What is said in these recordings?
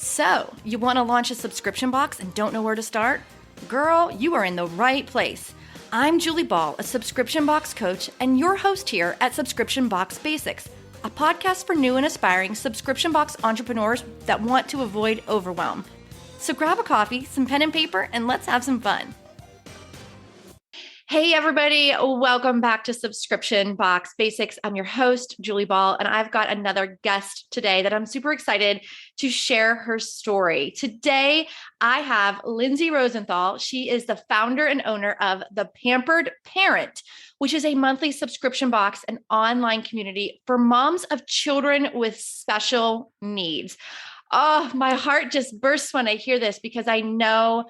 So, you want to launch a subscription box and don't know where to start? Girl, you are in the right place. I'm Julie Ball, a subscription box coach, and your host here at Subscription Box Basics, a podcast for new and aspiring subscription box entrepreneurs that want to avoid overwhelm. So grab a coffee, some pen and paper, and let's have some fun. Hey, everybody. Welcome back to Subscription Box Basics. I'm your host, Julie Ball, and I've got another guest today that I'm super excited to share her story. Today, I have Lindsay Rosenthal. She is the founder and owner of the Pampered Parent, which is a monthly subscription box and online community for moms of children with special needs. Oh, my heart just bursts when I hear this because I know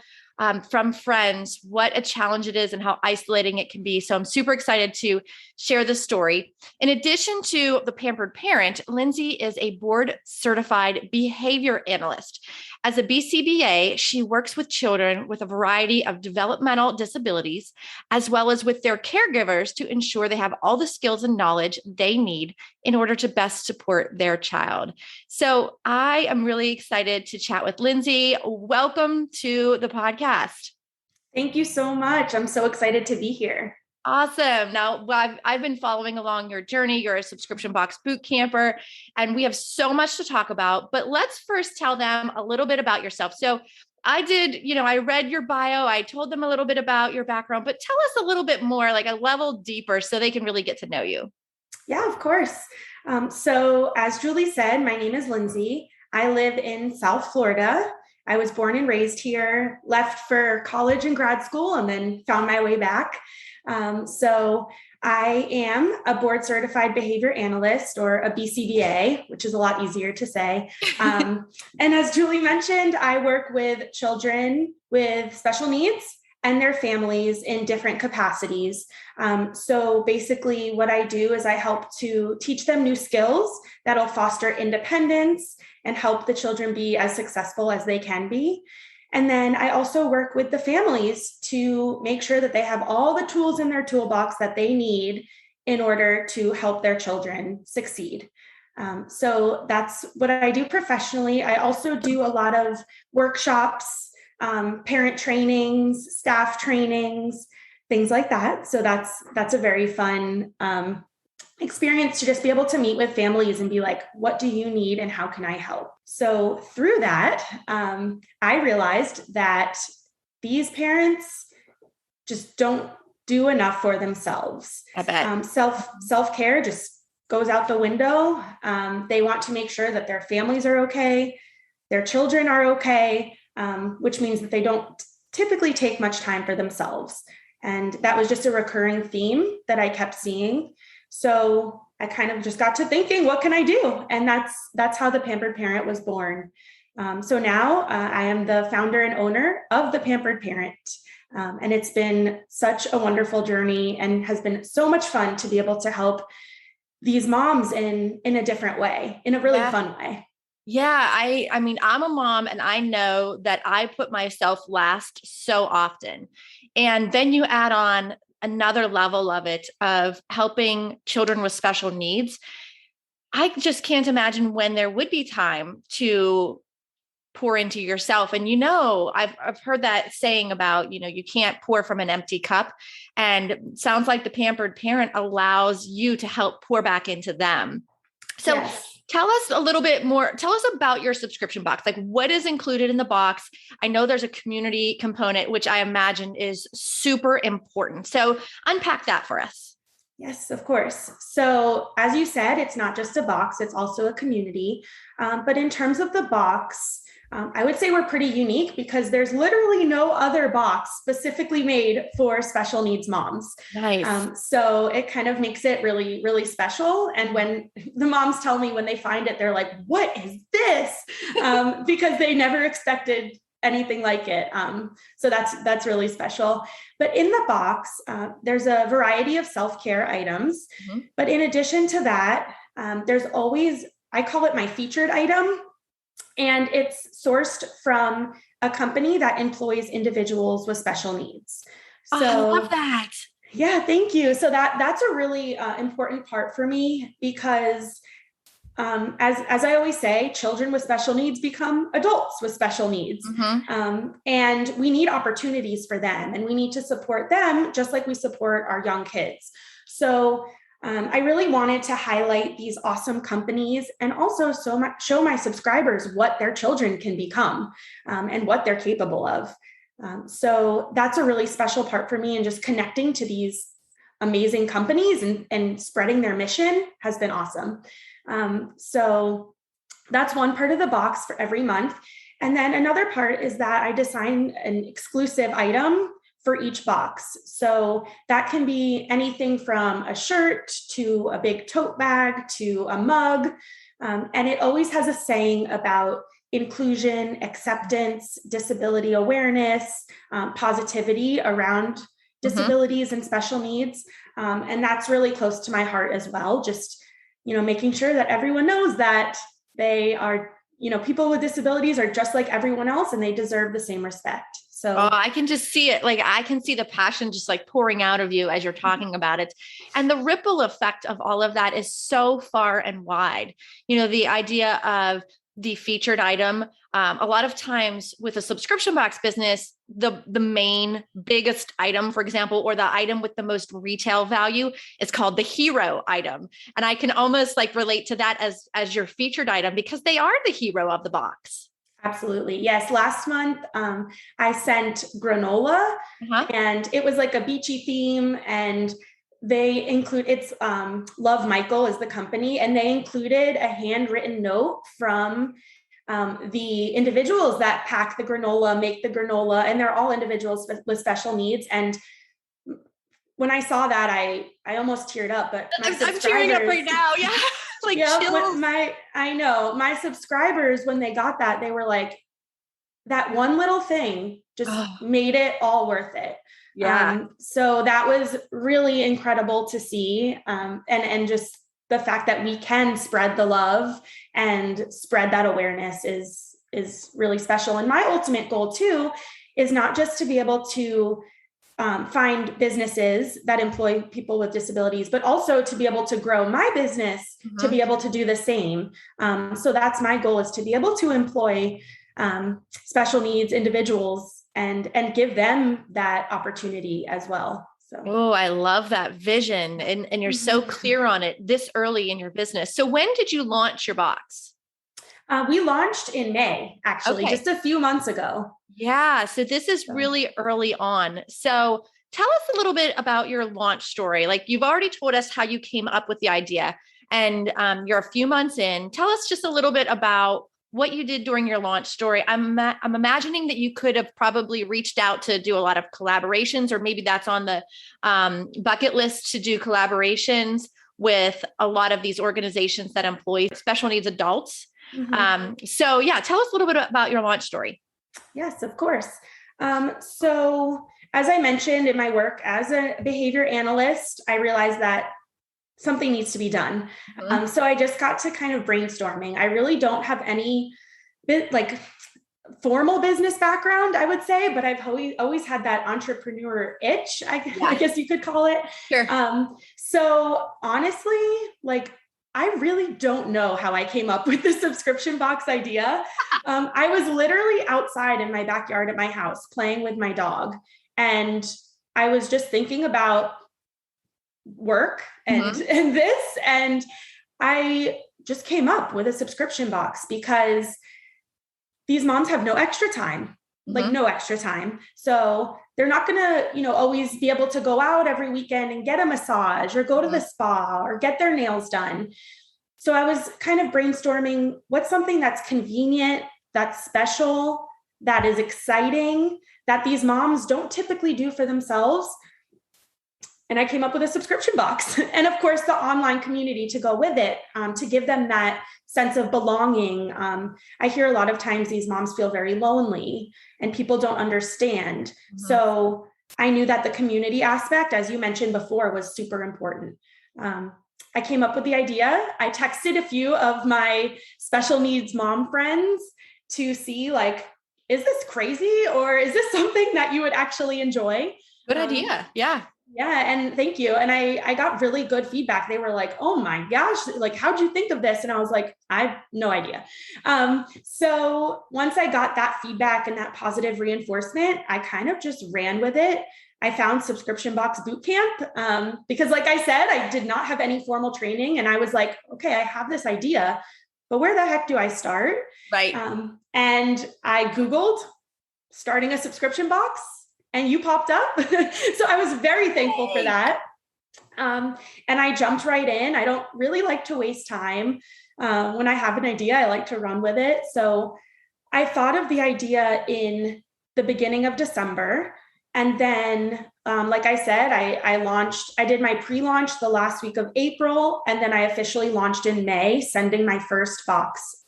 from friends what a challenge it is and how isolating it can be. So I'm super excited to share this story. In addition to the Pampered Parent, Lindsay is a Board Certified Behavior Analyst. As a BCBA, she works with children with a variety of developmental disabilities, as well as with their caregivers to ensure they have all the skills and knowledge they need in order to best support their child. So I am really excited to chat with Lindsay. Welcome to the podcast. Thank you so much. I'm so excited to be here. Awesome. Now, I've been following along your journey. You're a subscription box bootcamper, and we have so much to talk about. But let's first tell them a little bit about yourself. So I read your bio. I told them a little bit about your background, but tell us a little bit more, like a level deeper so they can really get to know you. Yeah, of course. So as Julie said, my name is Lindsay. I live in South Florida. I was born and raised here, left for college and grad school, and then found my way back. So I am a Board Certified Behavior Analyst, or a BCBA, which is a lot easier to say. And as Julie mentioned, I work with children with special needs and their families in different capacities. So basically what I do is I help to teach them new skills that'll foster independence and help the children be as successful as they can be. And then I also work with the families to make sure that they have all the tools in their toolbox that they need in order to help their children succeed. So that's what I do professionally. I also do a lot of workshops, parent trainings, staff trainings, things like that. So that's a very fun experience to just be able to meet with families and be like, what do you need and how can I help? So through that, I realized that these parents just don't do enough for themselves. I bet. Self-care just goes out the window. They want to make sure that their families are okay, their children are okay, which means that they don't typically take much time for themselves. And that was just a recurring theme that I kept seeing. So I kind of just got to thinking, what can I do? And that's how the Pampered Parent was born. So now I am the founder and owner of the Pampered Parent. And it's been such a wonderful journey and has been so much fun to be able to help these moms in a different way, in a really fun way. Yeah, I mean, I'm a mom and I know that I put myself last so often. And then you add on another level of it, of helping children with special needs. I just can't imagine when there would be time to pour into yourself. And, I've heard that saying about, you can't pour from an empty cup, and it sounds like the Pampered Parent allows you to help pour back into them. So yes. Tell us a little bit more. Tell us about your subscription box. Like, what is included in the box? I know there's a community component, which I imagine is super important. So unpack that for us. Yes, of course. So as you said, it's not just a box, it's also a community. But in terms of the box, I would say we're pretty unique because there's literally no other box specifically made for special needs moms. Nice. So it kind of makes it really, really special. And when the moms tell me when they find it, they're like, what is this? Because they never expected anything like it. So that's really special. But in the box, there's a variety of self-care items. Mm-hmm. But in addition to that, there's always, I call it my featured item. And it's sourced from a company that employs individuals with special needs. So I love that. Yeah, thank you. So that's a really important part for me because as I always say, children with special needs become adults with special needs. And we need opportunities for them, and we need to support them just like we support our young kids. So I really wanted to highlight these awesome companies and also show my subscribers what their children can become and what they're capable of. So that's a really special part for me, and just connecting to these amazing companies and spreading their mission has been awesome. So that's one part of the box for every month. And then another part is that I design an exclusive item for each box. So that can be anything from a shirt to a big tote bag to a mug. And it always has a saying about inclusion, acceptance, disability awareness, positivity around disabilities and special needs. And that's really close to my heart as well. Just, making sure that everyone knows that they are, people with disabilities are just like everyone else, and they deserve the same respect. So I can just see it. Like, I can see the passion just like pouring out of you as you're talking about it. And the ripple effect of all of that is so far and wide. The idea of the featured item, a lot of times with a subscription box business, the main biggest item, for example, or the item with the most retail value is called the hero item. And I can almost like relate to that as your featured item, because they are the hero of the box. Absolutely. Yes. Last month, I sent granola and it was like a beachy theme, and they include Love Michael is the company, and they included a handwritten note from the individuals that pack the granola, make the granola, and they're all individuals with special needs. And when I saw that, I almost teared up, but I'm tearing up right now. Yeah. Like, I know my subscribers, when they got that, they were like, that one little thing just made it all worth it. Yeah. So that was really incredible to see. And just the fact that we can spread the love and spread that awareness is really special. And my ultimate goal too is not just to be able to find businesses that employ people with disabilities, but also to be able to grow my business to be able to do the same. So that's my goal, is to be able to employ special needs individuals and give them that opportunity as well. So. Oh, I love that vision. And you're so clear on it this early in your business. So when did you launch your box? We launched in May, actually, just a few months ago. Yeah. So this is really early on. So tell us a little bit about your launch story. Like, you've already told us how you came up with the idea, and you're a few months in. Tell us just a little bit about what you did during your launch story. I'm imagining that you could have probably reached out to do a lot of collaborations, or maybe that's on the bucket list to do collaborations with a lot of these organizations that employ special needs adults. So yeah, tell us a little bit about your launch story. Yes, of course. So as I mentioned, in my work as a behavior analyst, I realized that something needs to be done. So I just got to kind of brainstorming. I really don't have any formal business background, I would say, but I've always had that entrepreneur itch, I guess you could call it. Sure. So honestly, I really don't know how I came up with the subscription box idea. I was literally outside in my backyard at my house playing with my dog, and I was just thinking about work and this, and I just came up with a subscription box because these moms have no extra time, no extra time. So they're not going to, always be able to go out every weekend and get a massage or go to the spa or get their nails done. So I was kind of brainstorming what's something that's convenient, that's special, that is exciting, that these moms don't typically do for themselves. And I came up with a subscription box, and of course the online community to go with it, to give them that sense of belonging. I hear a lot of times these moms feel very lonely and people don't understand. So I knew that the community aspect, as you mentioned before, was super important. I came up with the idea. I texted a few of my special needs mom friends to see, is this crazy, or is this something that you would actually enjoy? Good idea. Yeah. Yeah, and thank you. And I got really good feedback. They were like, "Oh my gosh, like how'd you think of this?" And I was like, "I have no idea." So once I got that feedback and that positive reinforcement, I kind of just ran with it. I found Subscription Box Bootcamp because, like I said, I did not have any formal training, and I was like, "Okay, I have this idea, but where the heck do I start?" Right. And I Googled starting a subscription box, and you popped up. So I was very thankful for that. And I jumped right in. I don't really like to waste time. When I have an idea, I like to run with it. So I thought of the idea in the beginning of December. And then, like I said, I did my pre-launch the last week of April. And then I officially launched in May, sending my first box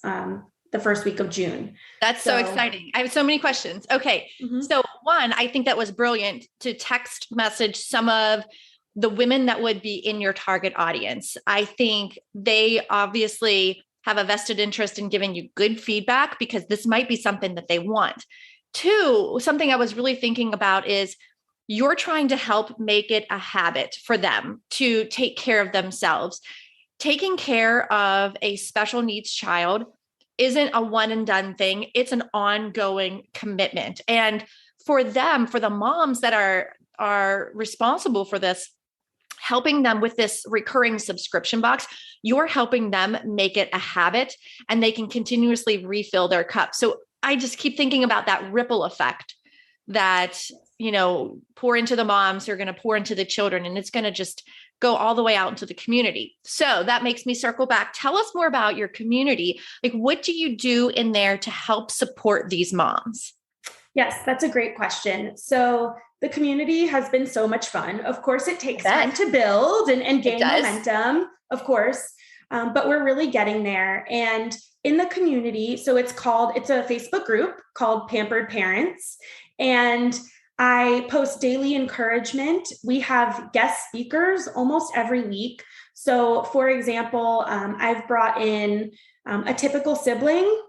the first week of June. That's so exciting. I have so many questions. Okay. So one, I think that was brilliant to text message some of the women that would be in your target audience. I think they obviously have a vested interest in giving you good feedback because this might be something that they want. Two, something I was really thinking about is you're trying to help make it a habit for them to take care of themselves. Taking care of a special needs child isn't a one and done thing. It's an ongoing commitment. And for them, for the moms that are responsible for this, helping them with this recurring subscription box, you're helping them make it a habit and they can continuously refill their cup. So I just keep thinking about that ripple effect that, pour into the moms who are going to pour into the children, and it's going to just go all the way out into the community. So that makes me circle back. Tell us more about your community. Like, what do you do in there to help support these moms? Yes, that's a great question. So the community has been so much fun. Of course, it takes time to build and gain momentum, of course, but we're really getting there. And in the community, so it's a Facebook group called Pampered Parents. And I post daily encouragement. We have guest speakers almost every week. So for example, I've brought in a typical sibling.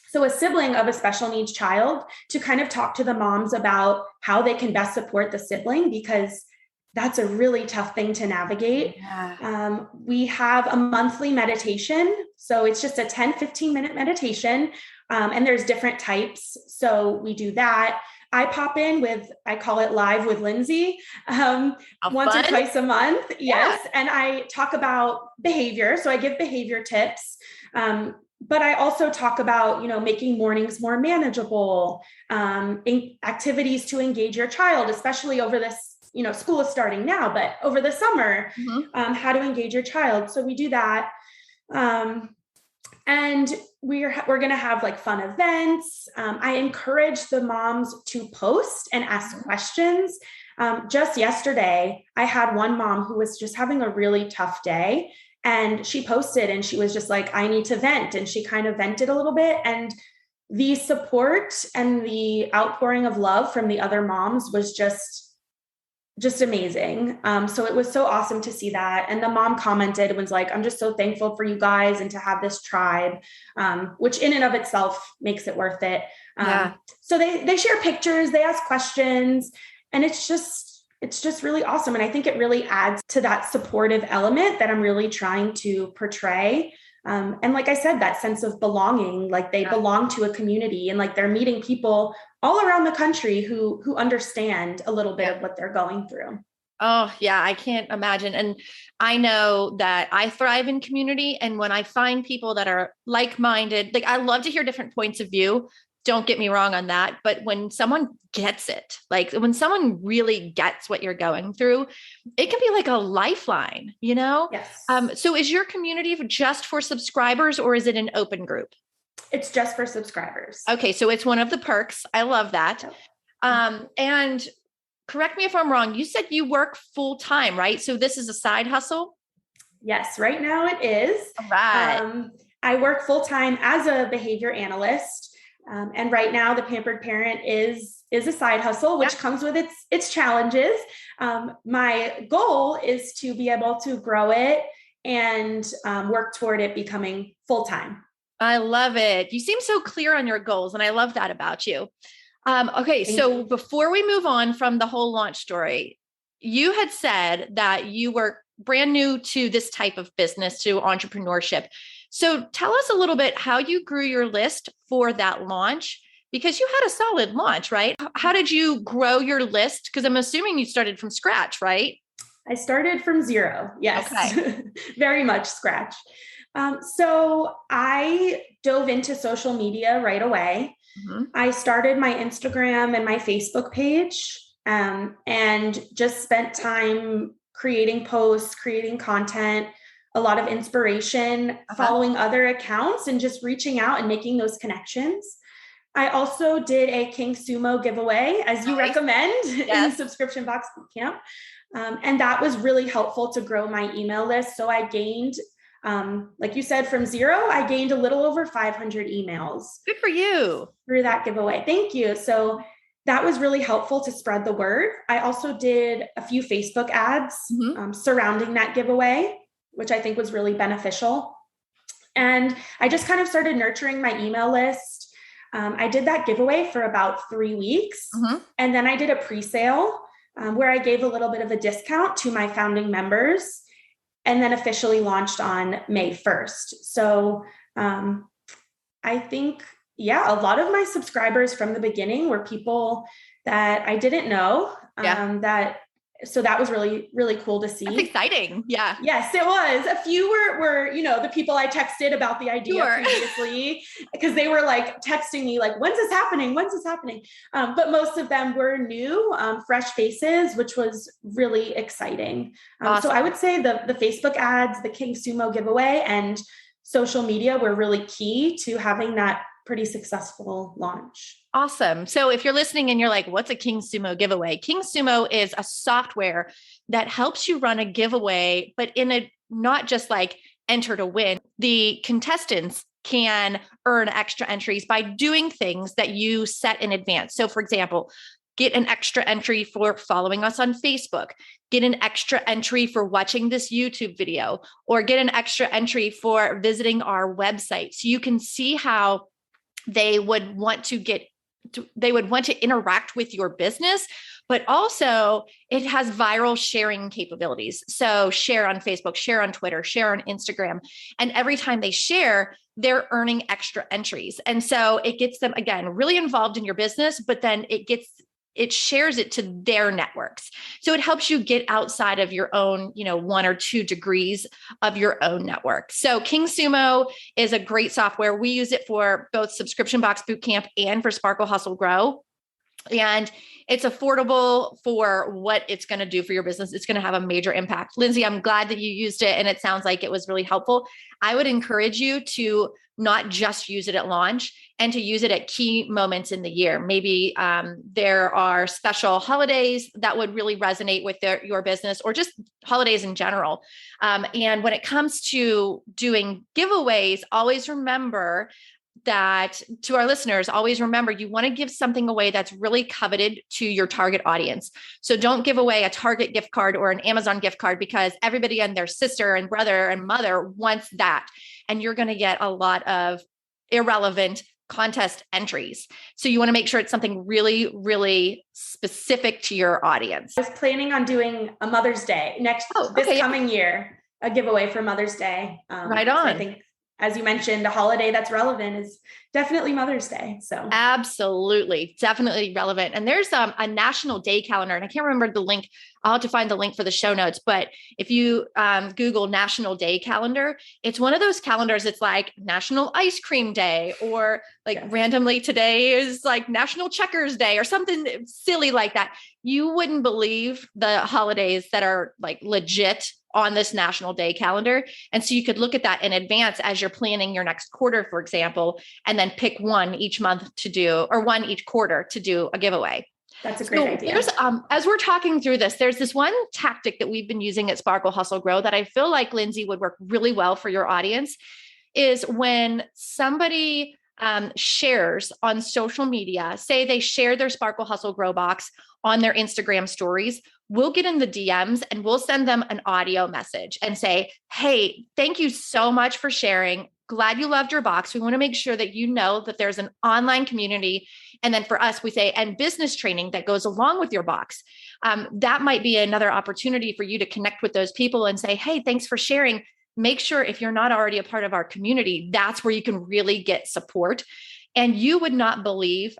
So a sibling of a special needs child to kind of talk to the moms about how they can best support the sibling, because that's a really tough thing to navigate. Yeah. We have a monthly meditation. So it's just a 10-15 minute meditation. And there's different types. So we do that. I pop in I call it Live with Lindsay, once or twice a month. Yes. Yeah. And I talk about behavior. So I give behavior tips. But I also talk about, making mornings more manageable, activities to engage your child, especially over this, school is starting now, but over the summer, how to engage your child. So we do that. And we're going to have like fun events. I encourage the moms to post and ask questions. Just yesterday, I had one mom who was just having a really tough day. And she posted and she was just like, I need to vent. And she kind of vented a little bit. And the support and the outpouring of love from the other moms was just amazing. So it was so awesome to see that. And the mom commented and was like, I'm just so thankful for you guys and to have this tribe, which in and of itself makes it worth it. So they share pictures, they ask questions, and it's just really awesome. And I think it really adds to that supportive element that I'm really trying to portray. And like I said, that sense of belonging, like they belong to a community and like they're meeting people all around the country who understand a little bit of what they're going through. Oh yeah, I can't imagine. And I know that I thrive in community. And when I find people that are like-minded, like I love to hear different points of view. Don't get me wrong on that. But when someone gets it, like when someone really gets what you're going through, it can be like a lifeline, Yes. So is your community just for subscribers or is it an open group? It's just for subscribers. Okay. So it's one of the perks. I love that. And correct me if I'm wrong. You said you work full time, right? So this is a side hustle? Yes. Right now it is. All right. I work full time as a behavior analyst. And right now the Pampered Parent is a side hustle, which comes with its challenges. My goal is to be able to grow it and work toward it becoming full-time. I love it. You seem so clear on your goals, and I love that about you. Okay. So before we move on from the whole launch story, you had said that you were brand new to this type of business, to entrepreneurship. So tell us a little bit how you grew your list for that launch, because you had a solid launch, right? How did you grow your list? Because I'm assuming you started from scratch, right? I started from zero. Yes, Okay. very much scratch. So I dove into social media right away. Mm-hmm. I started my Instagram and my Facebook page, and just spent time creating posts, creating content, a lot of inspiration, following other accounts, and just reaching out and making those connections. I also did a King Sumo giveaway, as you recommend, in Subscription Box Bootcamp. And that was really helpful to grow my email list. So I gained, like you said, from zero, I gained a little over 500 emails. Good for you. Through that giveaway. Thank you. So that was really helpful to spread the word. I also did a few Facebook ads surrounding that giveaway, which I think was really beneficial. And I just kind of started nurturing my email list. I did that giveaway for about 3 weeks. And then I did a pre-sale where I gave a little bit of a discount to my founding members, and then officially launched on May 1st. So I think, a lot of my subscribers from the beginning were people that I didn't know. So that was really, really cool to see. That's exciting. Yeah. Yes, it was. A few were, the people I texted about the idea previously, because they were like texting me like, when's this happening? When's this happening? But most of them were new, fresh faces, which was really exciting. Awesome. So I would say the Facebook ads, the King Sumo giveaway, and social media were really key to having that pretty successful launch. Awesome. So if you're listening and you're like, what's a King Sumo giveaway? King Sumo is a software that helps you run a giveaway, but in a not just like enter to win. The contestants can earn extra entries by doing things that you set in advance. So for example, get an extra entry for following us on Facebook, get an extra entry for watching this YouTube video, or get an extra entry for visiting our website. So you can see how they would want to interact with your business, but also it has viral sharing capabilities. So share on Facebook, share on Twitter, share on Instagram. And every time they share, they're earning extra entries. And so it gets them, again, really involved in your business, but then it shares it to their networks. So it helps you get outside of your own, 1 or 2 degrees of your own network. So King Sumo is a great software. We use it for both Subscription Box Bootcamp and for Sparkle Hustle Grow. And it's affordable for what it's going to do for your business. It's going to have a major impact. Lindsay, I'm glad that you used it and it sounds like it was really helpful. I would encourage you to not just use it at launch and to use it at key moments in the year. Maybe there are special holidays that would really resonate with your business, or just holidays in general. And when it comes to doing giveaways, always remember that, to our listeners, always remember you want to give something away that's really coveted to your target audience. So don't give away a Target gift card or an Amazon gift card because everybody and their sister and brother and mother wants that. And you're going to get a lot of irrelevant contest entries. So you want to make sure it's something really, really specific to your audience. I was planning on doing a Mother's Day coming year, a giveaway for Mother's Day. Right on. So I think, as you mentioned, a holiday that's relevant is definitely Mother's Day. So absolutely, definitely relevant. And there's a national day calendar, and I can't remember the link. I'll have to find the link for the show notes. But if you Google National Day Calendar, it's one of those calendars. It's like National Ice Cream Day, or like randomly today is like National Checkers Day, or something silly like that. You wouldn't believe the holidays that are like legit on this National Day calendar. And so you could look at that in advance as you're planning your next quarter, for example, and then pick one each month to do, or one each quarter to do a giveaway. That's a great idea. As we're talking through this, there's this one tactic that we've been using at Sparkle Hustle Grow that I feel like, Lindsay, would work really well for your audience, is when somebody shares on social media, say they share their Sparkle Hustle Grow box on their Instagram stories, we'll get in the DMs and we'll send them an audio message and say, hey, thank you so much for sharing. glad you loved your box. We want to make sure that you know that there's an online community. And then for us, we say, and business training that goes along with your box. That might be another opportunity for you to connect with those people and say, hey, thanks for sharing. Make sure if you're not already a part of our community, that's where you can really get support. And you would not believe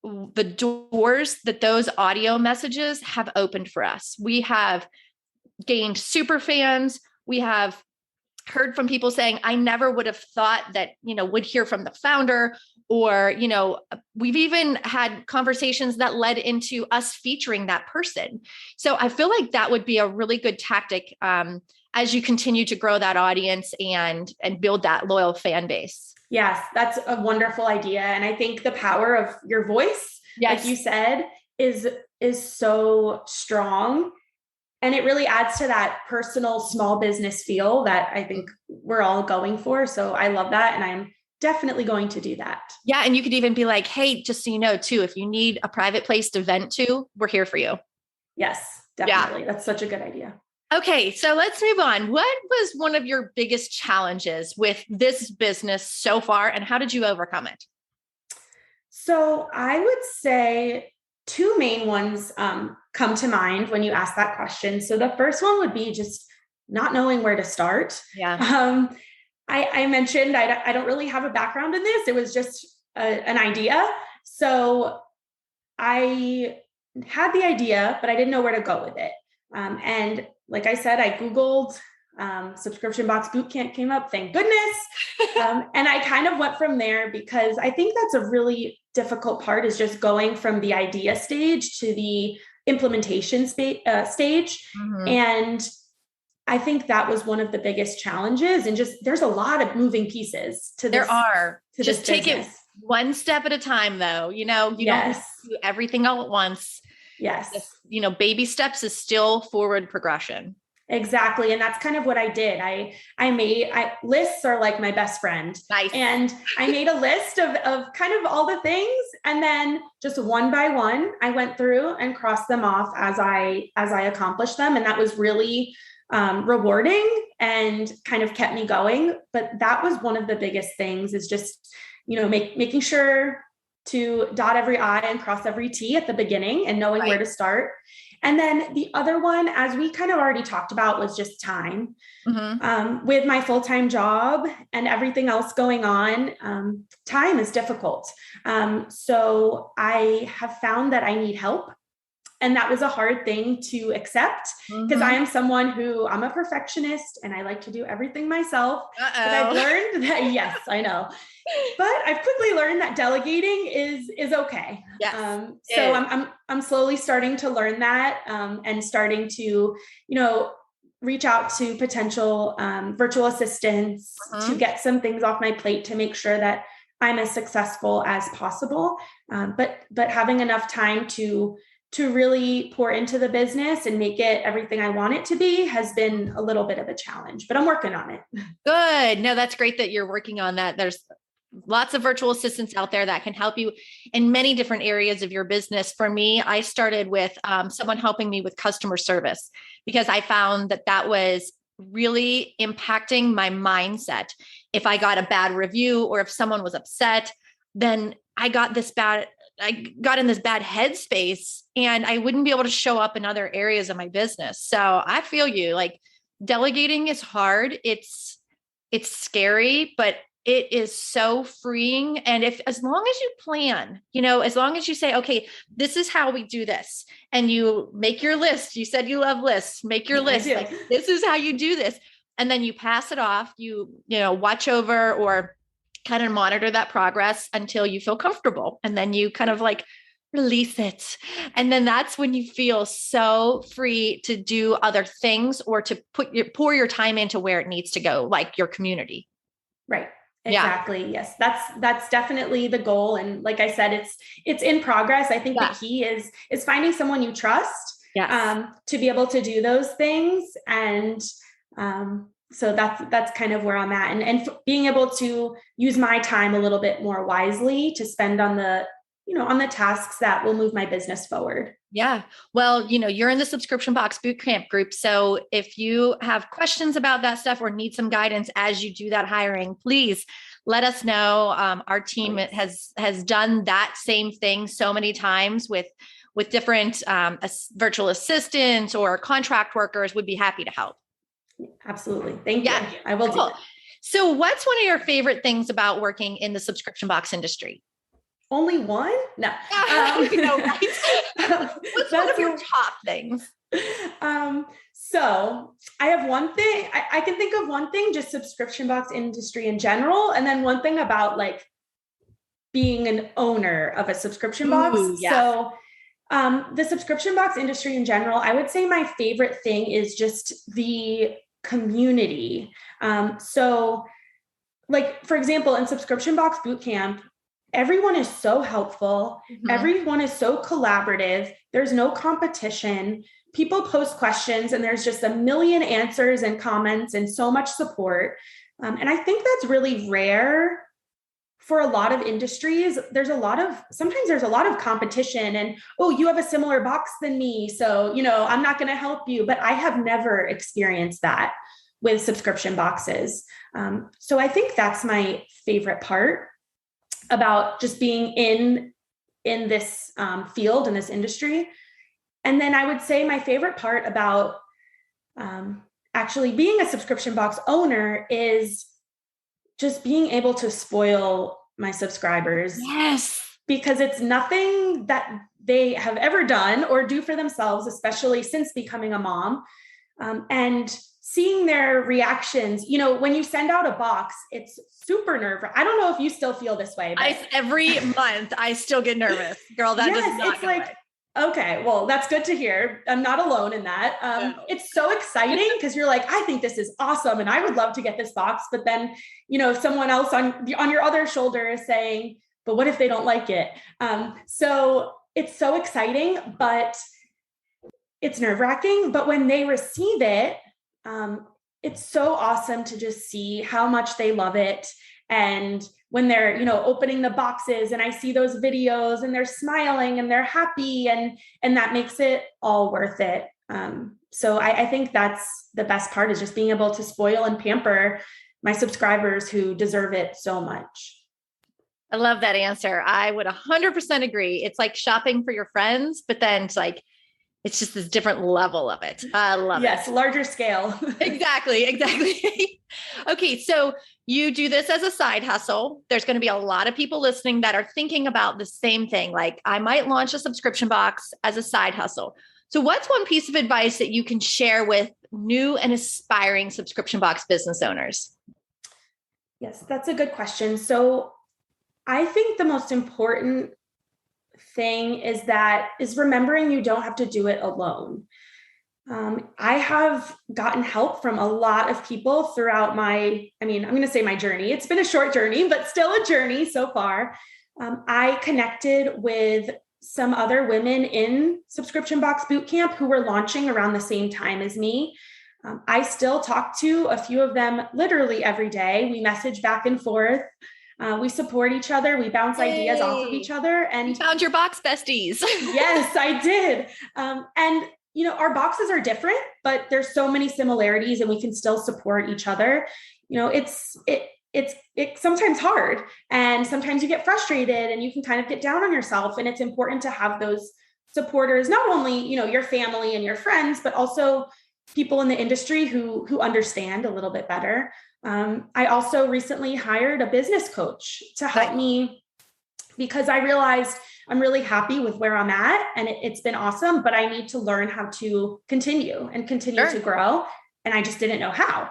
the doors that those audio messages have opened for us. We have gained super fans. We have heard from people saying, I never would have thought that, would hear from the founder, or, we've even had conversations that led into us featuring that person. So I feel like that would be a really good tactic as you continue to grow that audience and build that loyal fan base. Yes, that's a wonderful idea. And I think the power of your voice, like you said, is so strong. And it really adds to that personal small business feel that I think we're all going for. So I love that. And I'm definitely going to do that. Yeah. And you could even be like, hey, just so you know too, if you need a private place to vent to, we're here for you. Yes, definitely. Yeah. That's such a good idea. Okay. So let's move on. What was one of your biggest challenges with this business so far, and how did you overcome it? So I would say two main ones come to mind when you ask that question. So the first one would be just not knowing where to start. Yeah. I mentioned I don't really have a background in this. It was just an idea. So I had the idea, but I didn't know where to go with it. And like I said, I Googled Subscription Box Bootcamp came up, thank goodness. And I kind of went from there, because I think that's a really difficult part, is just going from the idea stage to the implementation stage. Mm-hmm. And I think that was one of the biggest challenges. And just, there's a lot of moving pieces to this. There are. Just take it one step at a time, though. You don't do everything all at once. Yes. Just, baby steps is still forward progression. Exactly. And that's kind of what I did. Lists are like my best friend. Nice. And I made a list of kind of all the things. And then just one by one, I went through and crossed them off as I accomplished them. And that was really rewarding and kind of kept me going. But that was one of the biggest things, is just, making sure to dot every I and cross every T at the beginning and knowing where to start. And then the other one, as we kind of already talked about, was just time. Mm-hmm. With my full-time job and everything else going on, time is difficult. So I have found that I need help. And that was a hard thing to accept, because I am someone I'm a perfectionist and I like to do everything myself. But I've learned that, yes, I know. But I've quickly learned that delegating is okay. Yes, so I'm slowly starting to learn that, and starting to, reach out to potential virtual assistants to get some things off my plate to make sure that I'm as successful as possible. But having enough time to really pour into the business and make it everything I want it to be has been a little bit of a challenge, but I'm working on it. Good. No, that's great that you're working on that. There's lots of virtual assistants out there that can help you in many different areas of your business. For me, I started with someone helping me with customer service, because I found that was really impacting my mindset. If I got a bad review or if someone was upset, then I got in this bad headspace, and I wouldn't be able to show up in other areas of my business. So I feel you. Like, delegating is hard. It's scary, but it is so freeing. And as long as you plan, as long as you say, okay, this is how we do this, and you make your list. You said you love lists, make your list. Like, this is how you do this. And then you pass it off, watch over or kind of monitor that progress until you feel comfortable. And then you kind of like release it. And then that's when you feel so free to do other things, or to pour your time into where it needs to go, like your community. Right. Exactly. Yeah. Yes. That's definitely the goal. And like I said, it's in progress. I think the key is finding someone you trust, to be able to do those things. And, so that's kind of where I'm at, and being able to use my time a little bit more wisely to spend on the on the tasks that will move my business forward. Yeah. Well, you're in the Subscription Box Bootcamp group. So if you have questions about that stuff or need some guidance as you do that hiring, please let us know. Our team has done that same thing so many times with different virtual assistants or contract workers. Would be happy to help. Absolutely. Thank you. I will do it. So what's one of your favorite things about working in the subscription box industry? Only one? No. Right? What's one of your top things? So I have one thing, I can think of one thing, just subscription box industry in general. And then one thing about like being an owner of a subscription box. Yeah. So the subscription box industry in general, I would say my favorite thing is just the community. So like, for example, in Subscription Box Bootcamp, everyone is so helpful. Mm-hmm. Everyone is so collaborative. There's no competition. People post questions and there's just a million answers and comments and so much support. And I think that's really rare for a lot of industries. Sometimes there's a lot of competition and, oh, you have a similar box than me, so, I'm not going to help you. But I have never experienced that with subscription boxes. So I think that's my favorite part about just being in this field, in this industry. And then I would say my favorite part about actually being a subscription box owner is just being able to spoil my subscribers. Yes. Because it's nothing that they have ever done or do for themselves, especially since becoming a mom. And seeing their reactions, when you send out a box, it's super nerve-wracking. I don't know if you still feel this way. But every month I still get nervous. Girl, that does not go away. Okay, well, that's good to hear. I'm not alone in that. No. It's so exciting because you're like, I think this is awesome and I would love to get this box. But then, someone else on your other shoulder is saying, but what if they don't like it? So it's so exciting, but it's nerve-wracking. But when they receive it, it's so awesome to just see how much they love it. And when they're, opening the boxes and I see those videos and they're smiling and they're happy and that makes it all worth it. So I think that's the best part, is just being able to spoil and pamper my subscribers who deserve it so much. I love that answer. I would 100% agree. It's like shopping for your friends, but then it's just this different level of it. I love it. Yes, larger scale. Exactly. Okay, so you do this as a side hustle. There's going to be a lot of people listening that are thinking about the same thing. Like, I might launch a subscription box as a side hustle. So what's one piece of advice that you can share with new and aspiring subscription box business owners? Yes, that's a good question. So I think the most important thing is remembering you don't have to do it alone. I have gotten help from a lot of people throughout I'm going to say my journey. It's been a short journey, but still a journey so far. I connected with some other women in Subscription Box Bootcamp who were launching around the same time as me. I still talk to a few of them literally every day. We message back and forth. We support each other. We bounce ideas off of each other. And you found your box besties. Yes, I did. And our boxes are different, but there's so many similarities and we can still support each other. It's sometimes hard and sometimes you get frustrated and you can kind of get down on yourself. And it's important to have those supporters, not only, your family and your friends, but also people in the industry who understand a little bit better. I also recently hired a business coach to help me, because I realized I'm really happy with where I'm at and it's been awesome, but I need to learn how to continue to grow. And I just didn't know how.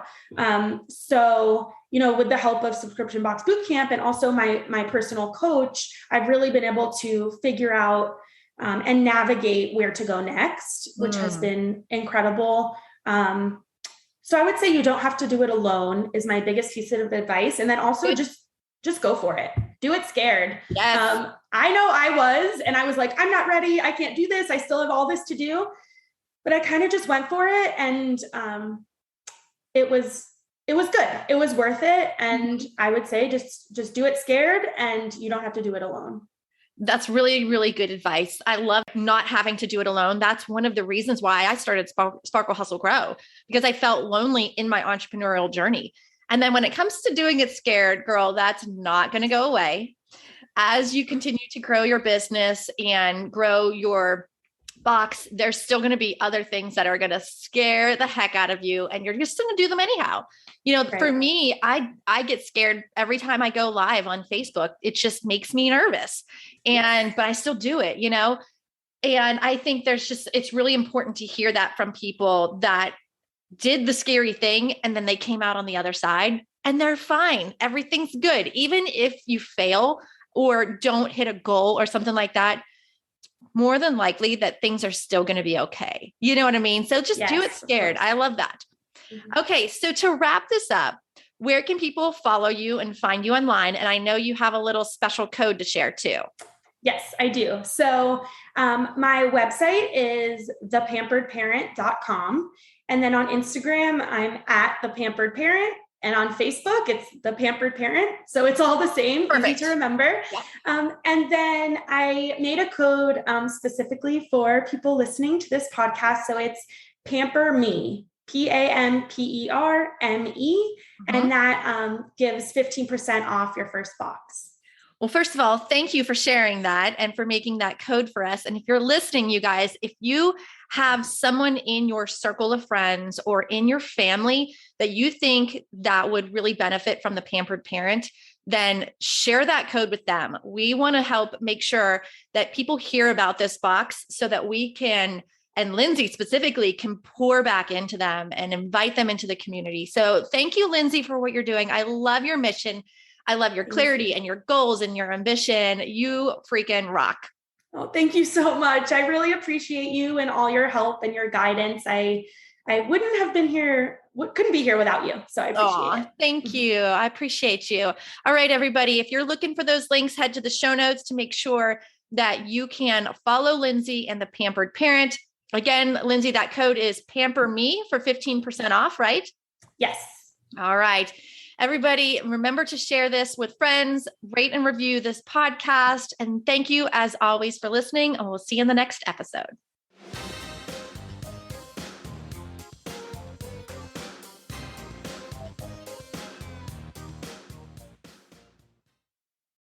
So, with the help of Subscription Box Bootcamp and also my personal coach, I've really been able to figure out and navigate where to go next, which has been incredible. So I would say you don't have to do it alone is my biggest piece of advice. And then also just go for it. Do it scared. Yes. I know I was like, I'm not ready. I can't do this. I still have all this to do, but I kind of just went for it. And it was good. It was worth it. And I would say just do it scared and you don't have to do it alone. That's really, really good advice. I love not having to do it alone. That's one of the reasons why I started Sparkle Hustle Grow, because I felt lonely in my entrepreneurial journey. And then when it comes to doing it scared, girl, that's not going to go away. As you continue to grow your business and grow your box, there's still going to be other things that are going to scare the heck out of you, and you're just going to do them anyhow. Right. For me, I get scared every time I go live on Facebook. It just makes me nervous, but I still do it, and I think it's really important to hear that from people that did the scary thing and then they came out on the other side and they're fine. Everything's good. Even if you fail or don't hit a goal or something like that, more than likely that things are still going to be okay. You know what I mean? So just do it scared. I love that. Mm-hmm. Okay. So to wrap this up, where can people follow you and find you online? And I know you have a little special code to share too. Yes, I do. So my website is thepamperedparent.com. And then on Instagram, I'm at the Pampered Parent. And on Facebook, it's the Pampered Parent. So it's all the same, easy to remember. Yeah. And then I made a code specifically for people listening to this podcast. So it's Pamper Me, PAMPERME. Mm-hmm. And that gives 15% off your first box. Well, first of all, thank you for sharing that and for making that code for us. And if you're listening, you guys, if you have someone in your circle of friends or in your family that you think that would really benefit from the Pampered Parent, then share that code with them. We want to help make sure that people hear about this box so that we can, and Lindsay specifically, can pour back into them and invite them into the community. So thank you, Lindsay, for what you're doing. I love your mission. I love your clarity and your goals and your ambition. You freaking rock. Oh, thank you so much. I really appreciate you and all your help and your guidance. I wouldn't have been here, couldn't be here without you. So I appreciate it. Thank you. I appreciate you. All right, everybody. If you're looking for those links, head to the show notes to make sure that you can follow Lindsay and the Pampered Parent. Again, Lindsay, that code is Pamper Me for 15% off, right? Yes. All right. Everybody, remember to share this with friends, rate and review this podcast. And thank you, as always, for listening. And we'll see you in the next episode.